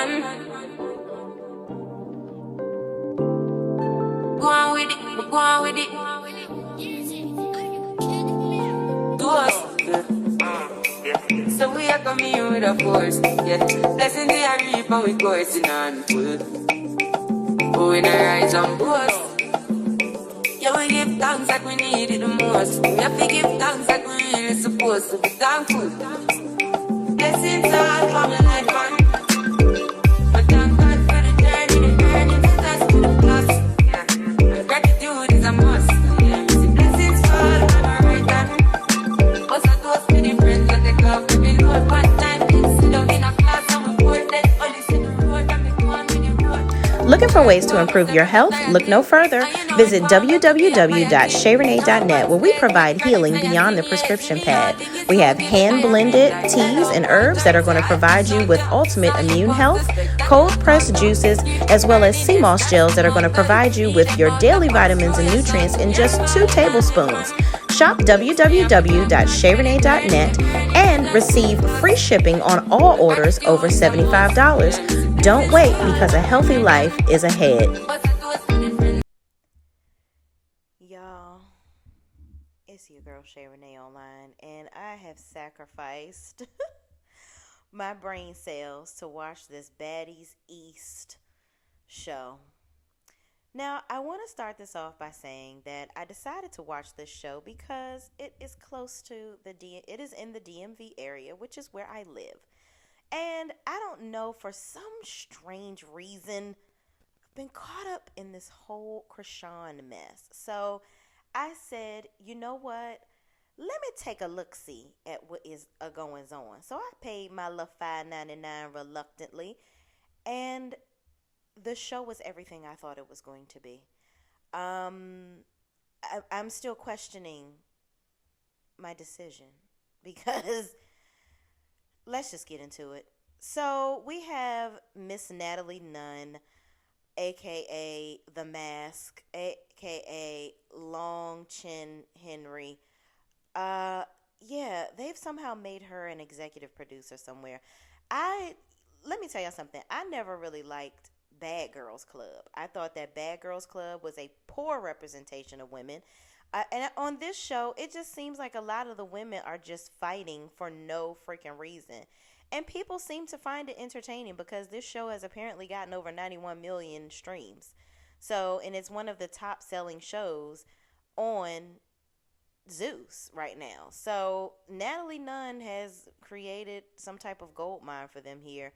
man. Go on with it, go on with it. Do us, yeah. So we are coming here with a force, yeah. Blessings we are reaping, we coursing on full. Oh, we not rise and boast. Yeah, we give thanks like we need it the most. We have to give thanks like we really supposed to be thankful. Blessings all for my life, man. But thank God for the journey to touch to the plus. Yeah, gratitude is a must. Yeah, blessings fall on my right hand. What's a toast to the friends that take off every load. One time, sit down in a class and we pour that only see the road and me go on with the road. Looking for ways to improve your health? Look no further. Visit www.shayreneeonline, where we provide healing beyond the prescription pad. We have hand-blended teas and herbs that are going to provide you with ultimate immune health, cold-pressed juices, as well as sea moss gels that are going to provide you with your daily vitamins and nutrients in just 2 tablespoons. Shop www.shayrenee.net and receive free shipping on all orders over $75. Don't wait, because a healthy life is ahead. Y'all, it's your girl Shay Renee Online, and I have sacrificed my brain cells to watch this Baddies East show. Now, I want to start this off by saying that I decided to watch this show because it is close to it is in the DMV area, which is where I live. And I don't know, for some strange reason, I've been caught up in this whole Krishan mess. So I said, you know what? Let me take a look-see at what is goings on. So I paid my little $5.99 reluctantly, and the show was everything I thought it was going to be. I'm still questioning my decision because let's just get into it. So we have Miss Natalie Nunn, a.k.a. The Mask, a.k.a. Long Chin Henry. Yeah, they've somehow made her an executive producer somewhere. Let me tell you something. I never really liked Bad Girls Club. I thought that Bad Girls Club was a poor representation of women. And on this show, it just seems like a lot of the women are just fighting for no freaking reason. And people seem to find it entertaining because this show has apparently gotten over 91 million streams. So, and it's one of the top selling shows on Zeus right now. So Natalie Nunn has created some type of gold mine for them here.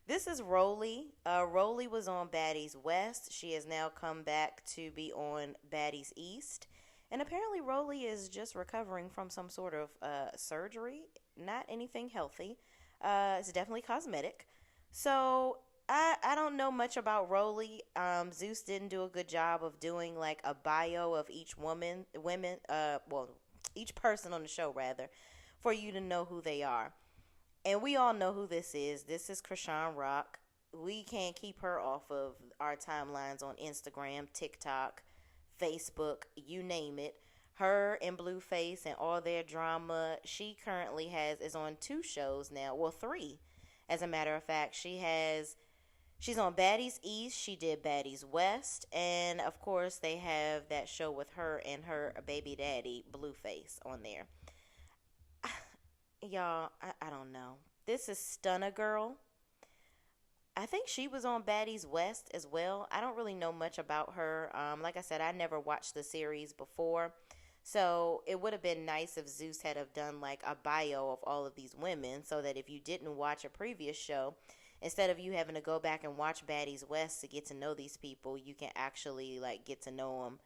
This is Rolly. Rolly was on Baddies West. She has now come back to be on Baddies East. And apparently Rolly is just recovering from some sort of surgery. Not anything healthy. It's definitely cosmetic. So I don't know much about Rolly. Zeus didn't do a good job of doing like a bio of each each person on the show rather, for you to know who they are. And we all know who this is. This is Krishan Rock. We can't keep her off of our timelines on Instagram, TikTok, Facebook, you name it. Her and Blueface and all their drama. She currently is on 2 shows now. Well, 3. As a matter of fact, she's on Baddies East. She did Baddies West. And, of course, they have that show with her and her baby daddy, Blueface, on there. Y'all, I don't know. This is Stunner Girl. I think she was on Baddies West as well. I don't really know much about her. Like I said, I never watched the series before. So it would have been nice if Zeus had have done like a bio of all of these women, so that if you didn't watch a previous show, instead of you having to go back and watch Baddies West to get to know these people, you can actually like get to know them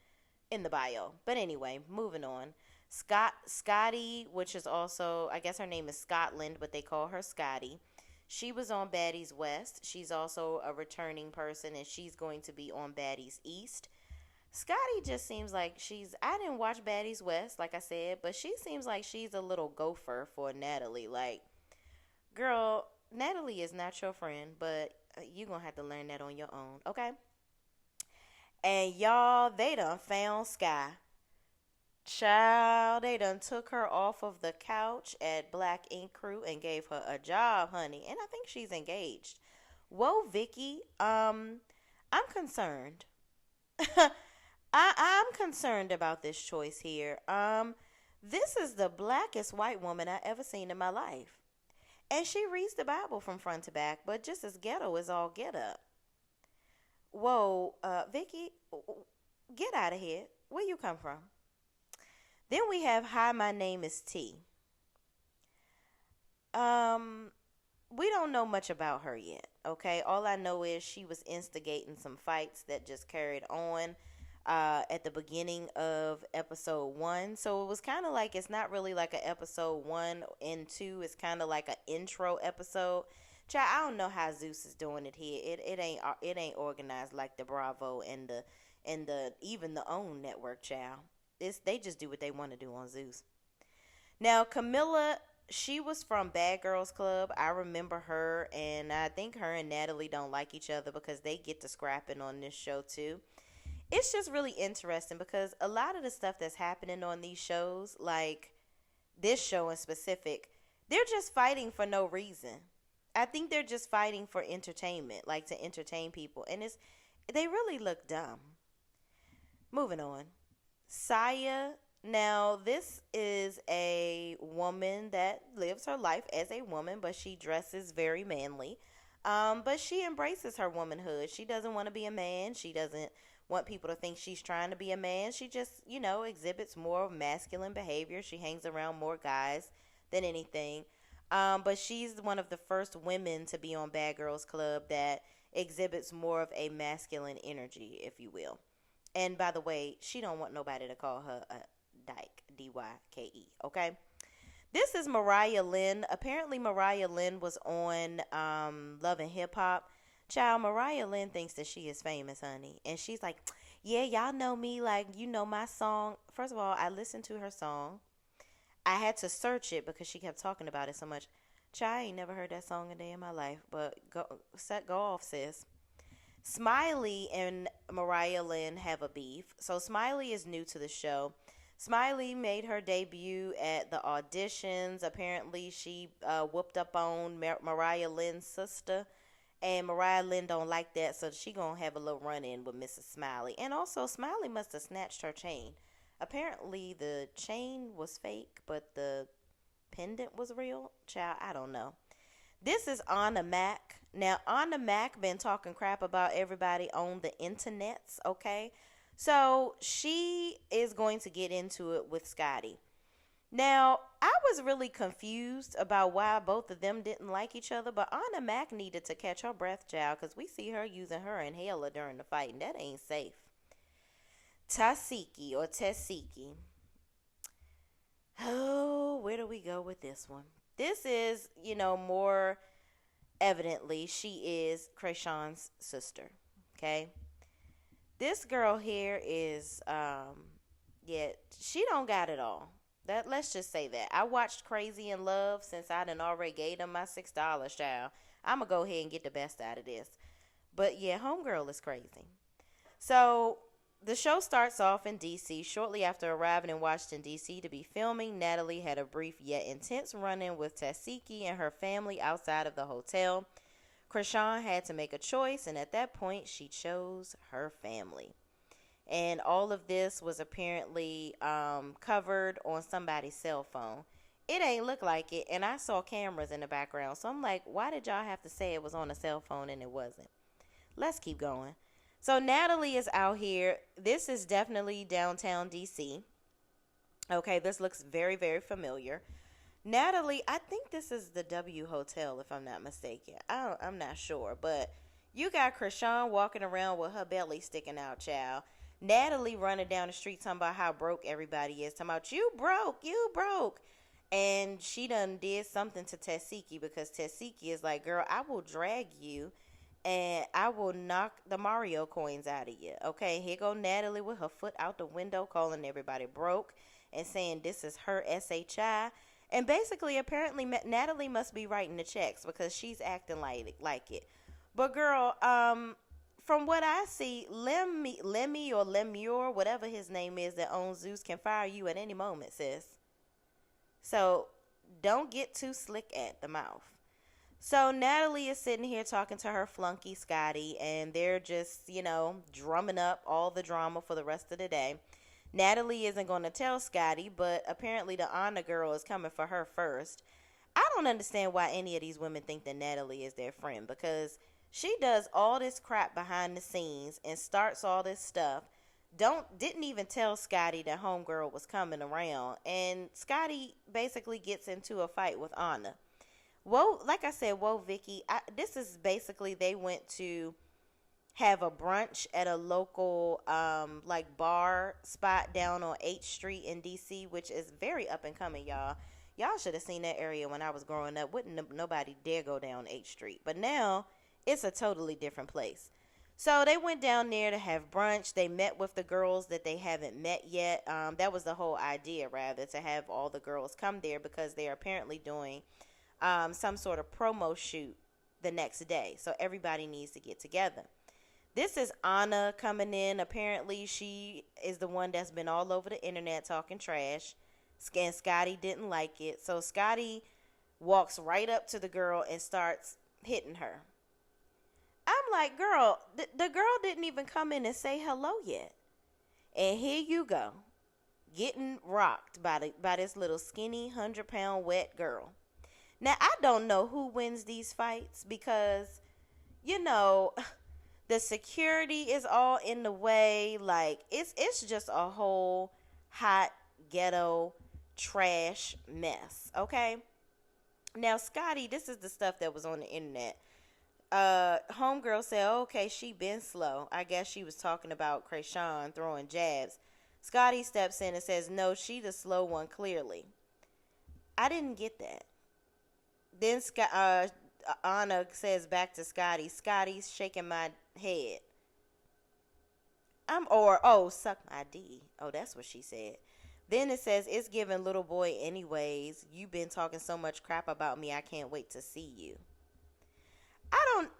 in the bio. But anyway, moving on. Scotty, which is also, I guess her name is Scotland, but they call her Scotty. She was on Baddies West. She's also a returning person, and she's going to be on Baddies East. Scotty just seems like I didn't watch Baddies West, like I said, but she seems like she's a little gopher for Natalie. Like, girl, Natalie is not your friend, but you're going to have to learn that on your own, okay? And y'all, they done found Sky. Child, they done took her off of the couch at Black Ink Crew and gave her a job, honey. And I think she's engaged. Whoa, Vicky. I'm concerned. I'm concerned about this choice here. This is the blackest white woman I ever seen in my life. And she reads the Bible from front to back, but just as ghetto as all get up. Whoa, Vicky, get out of here. Where you come from? Then we have Hi, my name is T. Um, we don't know much about her yet, okay? All I know is she was instigating some fights that just carried on at the beginning of episode 1. So it was kind of like, it's not really like an episode 1 and 2. It's kind of like an intro episode. Child, I don't know how Zeus is doing it here. It ain't organized like the Bravo and the even the OWN network, child. They just do what they want to do on Zeus. Now, Camilla, she was from Bad Girls Club. I remember her, and I think her and Natalie don't like each other because they get to scrapping on this show too. It's just really interesting because a lot of the stuff that's happening on these shows, like this show in specific, they're just fighting for no reason. I think they're just fighting for entertainment, like to entertain people, and they really look dumb. Moving on. Saya. Now, this is a woman that lives her life as a woman, but she dresses very manly. But she embraces her womanhood. She doesn't want to be a man. She doesn't want people to think she's trying to be a man. She just, exhibits more masculine behavior. She hangs around more guys than anything. But she's one of the first women to be on Bad Girls Club that exhibits more of a masculine energy, if you will. And by the way, she don't want nobody to call her a dyke, D-Y-K-E, okay? This is Mariah Lynn. Apparently, Mariah Lynn was on Love and Hip Hop. Child, Mariah Lynn thinks that she is famous, honey. And she's like, yeah, y'all know me, like, my song. First of all, I listened to her song. I had to search it because she kept talking about it so much. Child, I ain't never heard that song a day in my life. But go off, sis. Smiley and Mariah Lynn have a beef. So Smiley is new to the show. Smiley made her debut at the auditions. Apparently, she whooped up on Mariah Lynn's sister. And Mariah Lynn don't like that, so she gonna have a little run-in with Mrs. Smiley. And also, Smiley must have snatched her chain. Apparently, the chain was fake, but the pendant was real. Child, I don't know. This is Anna Mac. Now, Anna Mac been talking crap about everybody on the internets, okay? So, she is going to get into it with Scotty. Now, I was really confused about why both of them didn't like each other, but Anna Mac needed to catch her breath, child, because we see her using her inhaler during the fight, and that ain't safe. Tasiki or Tesiki. Oh, where do we go with this one? This is, more evidently, she is Krayshawn's sister, okay? This girl here is, she don't got it all. Let's just say that. I watched Crazy in Love since I done already gave them my $6, child. I'm going to go ahead and get the best out of this. But yeah, homegirl is crazy. So the show starts off in D.C. Shortly after arriving in Washington, D.C. to be filming, Natalie had a brief yet intense run-in with Tasiki and her family outside of the hotel. Krishan had to make a choice, and at that point, she chose her family. And all of this was apparently covered on somebody's cell phone. It ain't look like it, and I saw cameras in the background. So I'm like, why did y'all have to say it was on a cell phone and it wasn't? Let's keep going. So Natalie is out here. This is definitely downtown D.C. Okay, this looks very, very familiar. Natalie, I think this is the W Hotel, if I'm not mistaken. I'm not sure, but you got Krishan walking around with her belly sticking out, child. Natalie running down the street talking about how broke everybody is. Talking about, you broke. And she done did something to Tasiki because Tasiki is like, girl, I will drag you and I will knock the Mario coins out of you. Okay, here go Natalie with her foot out the window calling everybody broke and saying this is her SHI. And basically, apparently, Natalie must be writing the checks because she's acting like it. But girl, from what I see, Lemmy or Lemure, whatever his name is that owns Zeus, can fire you at any moment, sis. So don't get too slick at the mouth. So Natalie is sitting here talking to her flunky Scotty, and they're just, drumming up all the drama for the rest of the day. Natalie isn't going to tell Scotty, but apparently the Anna girl is coming for her first. I don't understand why any of these women think that Natalie is their friend, because she does all this crap behind the scenes and starts all this stuff. Didn't even tell Scotty that homegirl was coming around, and Scotty basically gets into a fight with Anna. Whoa, like I said, whoa, Vicky. This is basically they went to have a brunch at a local like bar spot down on H Street in DC, which is very up and coming, y'all. Y'all should have seen that area when I was growing up. Wouldn't nobody dare go down H Street, but now it's a totally different place. So they went down there to have brunch. They met with the girls that they haven't met yet. That was the whole idea, rather, to have all the girls come there because they are apparently doing some sort of promo shoot the next day. So everybody needs to get together. This is Anna coming in. Apparently, she is the one that's been all over the internet talking trash. And Scotty didn't like it. So Scotty walks right up to the girl and starts hitting her. I'm like, girl, the girl didn't even come in and say hello yet. And here you go, getting rocked by this little skinny 100-pound wet girl. Now, I don't know who wins these fights because, the security is all in the way. Like, it's just a whole hot ghetto trash mess, okay? Now, Scotty, this is the stuff that was on the internet. Homegirl said, okay, she been slow. I guess she was talking about Krayshawn throwing jabs. Scotty steps in and says, no, she the slow one, clearly. I didn't get that. Then Anna says back to Scotty, Scotty's shaking my head. Suck my D. Oh, that's what she said. Then it says, it's giving little boy anyways. You been talking so much crap about me, I can't wait to see you.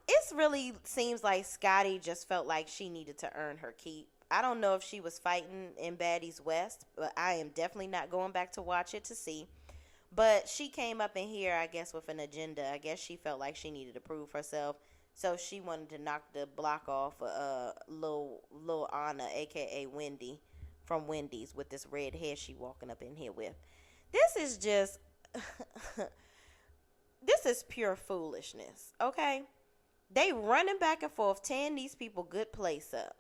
It really seems like Scotty just felt like she needed to earn her keep. I don't know if she was fighting in Baddies West, but I am definitely not going back to watch it to see. But she came up in here, I guess, with an agenda. I guess she felt like she needed to prove herself. So she wanted to knock the block off Lil Anna, a.k.a. Wendy, from Wendy's, with this red hair she walking up in here with. This is just... this is pure foolishness, okay? They running back and forth, tearing these people good place up.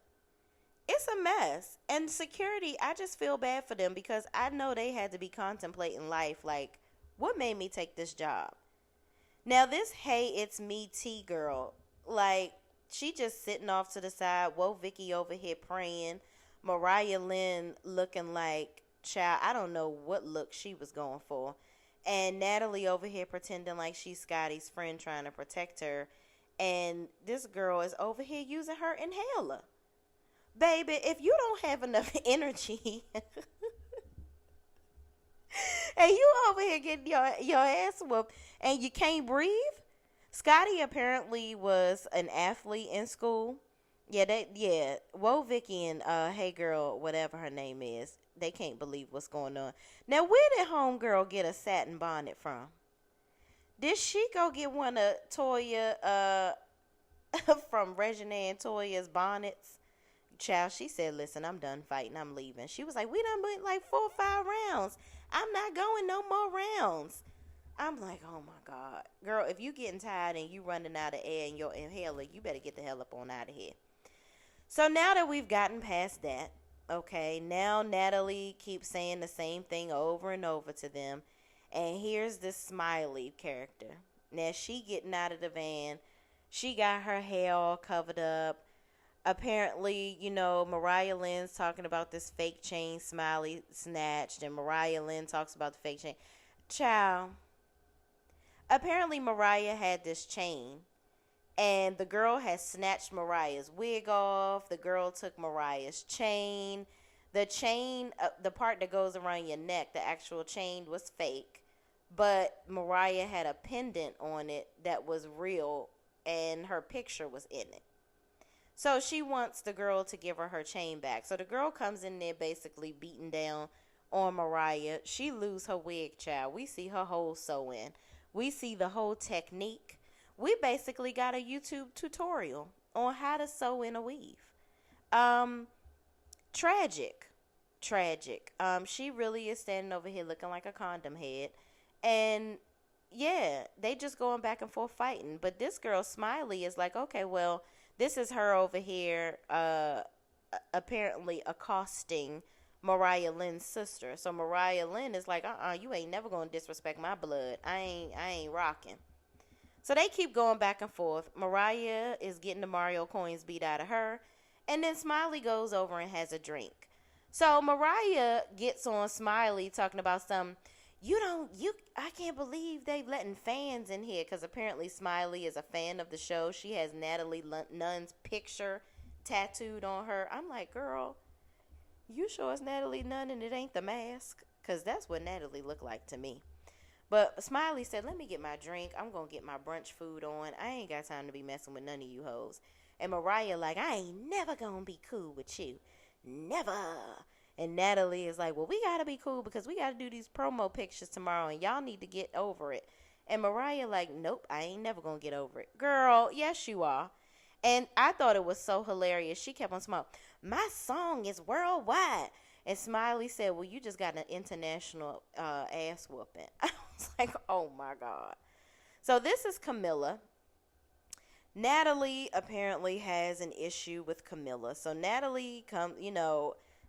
It's a mess. And security, I just feel bad for them because I know they had to be contemplating life. Like, what made me take this job? Now, this Hey, It's Me T girl, like, she just sitting off to the side. Whoa, Vicky over here praying. Mariah Lynn looking like, child, I don't know what look she was going for. And Natalie over here pretending like she's Scotty's friend trying to protect her. And this girl is over here using her inhaler. Baby, if you don't have enough energy and you over here getting your ass whooped and you can't breathe. Scotty apparently was an athlete in school. Whoa, Vicky and Hey Girl, whatever her name is, they can't believe what's going on. Now, where did homegirl get a satin bonnet from? Did she go get one of Toya from Regina and Toya's bonnets? Child, she said, listen, I'm done fighting. I'm leaving. She was like, we done went like 4 or 5 rounds. I'm not going no more rounds. I'm like, oh my God. Girl, if you getting tired and you running out of air in your inhaler, you better get the hell up on out of here. So now that we've gotten past that, okay, now Natalie keeps saying the same thing over and over to them. And here's this Smiley character. Now she getting out of the van. She got her hair all covered up. Apparently, Mariah Lynn's talking about this fake chain Smiley snatched. And Mariah Lynn talks about the fake chain. Child. Apparently, Mariah had this chain. And the girl has snatched Mariah's wig off. The girl took Mariah's chain. The chain, the part that goes around your neck, the actual chain was fake. But Mariah had a pendant on it that was real. And her picture was in it. So she wants the girl to give her chain back. So the girl comes in there basically beating down on Mariah. She lose her wig, child. We see her whole sew in. We see the whole technique we basically got a YouTube tutorial on how to sew in a weave. Um, tragic, tragic. She really is standing over here looking like a condom head, and yeah, they just going back and forth fighting. But this girl Smiley is like, okay, well, this is her over here, apparently accosting Mariah Lynn's sister. So Mariah Lynn is like, you ain't never gonna disrespect my blood. I ain't rocking. So they keep going back and forth. Mariah is getting the Mario coins beat out of her. And then Smiley goes over and has a drink. So Mariah gets on Smiley talking about I can't believe they letting fans in here. Because apparently Smiley is a fan of the show. She has Natalie Nunn's picture tattooed on her. I'm like, girl, you sure it's Natalie Nunn and it ain't the mask? Because that's what Natalie looked like to me. But Smiley said, let me get my drink. I'm going to get my brunch food on. I ain't got time to be messing with none of you hoes. And Mariah like, I ain't never going to be cool with you. Never. And Natalie is like, well, we got to be cool because we got to do these promo pictures tomorrow and y'all need to get over it. And Mariah like, nope, I ain't never going to get over it. Girl, yes, you are. And I thought it was so hilarious. She kept on smiling. My song is worldwide. And Smiley said, well, you just got an international ass whooping. I was like, oh, my God. So this is Camilla. Natalie apparently has an issue with Camilla. So Natalie,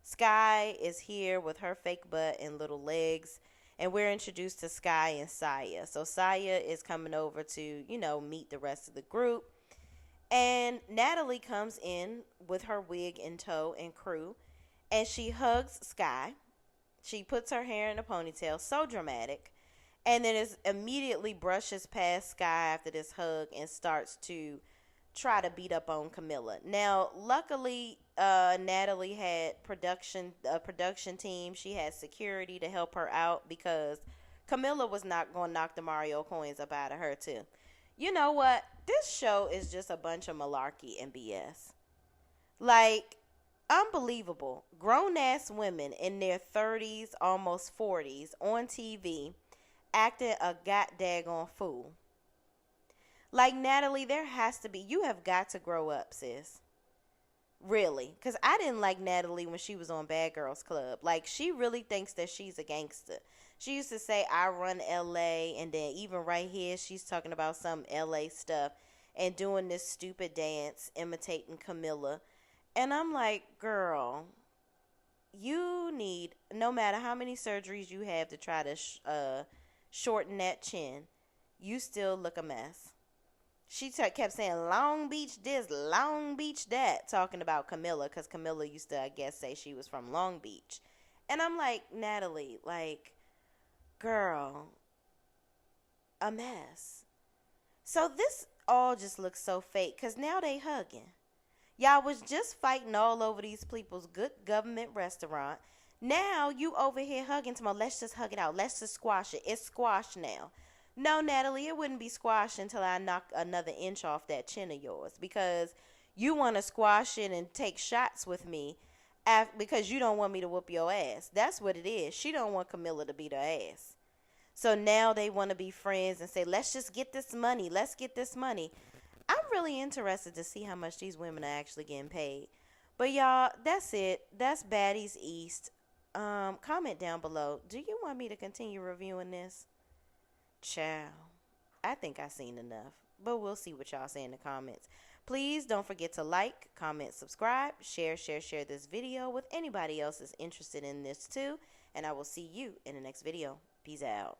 Sky is here with her fake butt and little legs. And we're introduced to Sky and Saya. So Saya is coming over to, meet the rest of the group. And Natalie comes in with her wig in tow and crew. And she hugs Sky. She puts her hair in a ponytail. So dramatic. And then immediately brushes past Sky after this hug and starts to try to beat up on Camilla. Now, luckily, Natalie had a production team. She had security to help her out because Camilla was not going to knock the Mario coins up out of her too. You know what? This show is just a bunch of malarkey and BS. Like, unbelievable. Grown-ass women in their 30s, almost 40s, on TV, acting a goddaggone fool. Like, Natalie, you have got to grow up, sis. Really. Because I didn't like Natalie when she was on Bad Girls Club. Like, she really thinks that she's a gangster. She used to say, I run L.A., and then even right here, she's talking about some L.A. stuff and doing this stupid dance imitating Camilla. And I'm like, girl, you need, no matter how many surgeries you have to try to shorten that chin, you still look a mess. She kept saying Long Beach this, Long Beach that, talking about Camilla, because Camilla used to, I guess, say she was from Long Beach. And I'm like, Natalie, like, girl, a mess. So this all just looks so fake, because now they hugging. Y'all was just fighting all over these people's good government restaurant. Now you over here hugging tomorrow. Let's just hug it out. Let's just squash it. It's squashed now. No, Natalie, it wouldn't be squashed until I knock another inch off that chin of yours. Because you want to squash it and take shots with me because you don't want me to whoop your ass. That's what it is. She don't want Camilla to beat her ass. So now they want to be friends and say, let's just get this money. Let's get this money. I'm really interested to see how much these women are actually getting paid. But y'all, that's it. That's Baddies East. Comment down below. Do you want me to continue reviewing this? Ciao. I think I've seen enough. But we'll see what y'all say in the comments. Please don't forget to like, comment, subscribe, share this video with anybody else that's interested in this too. And I will see you in the next video. Peace out.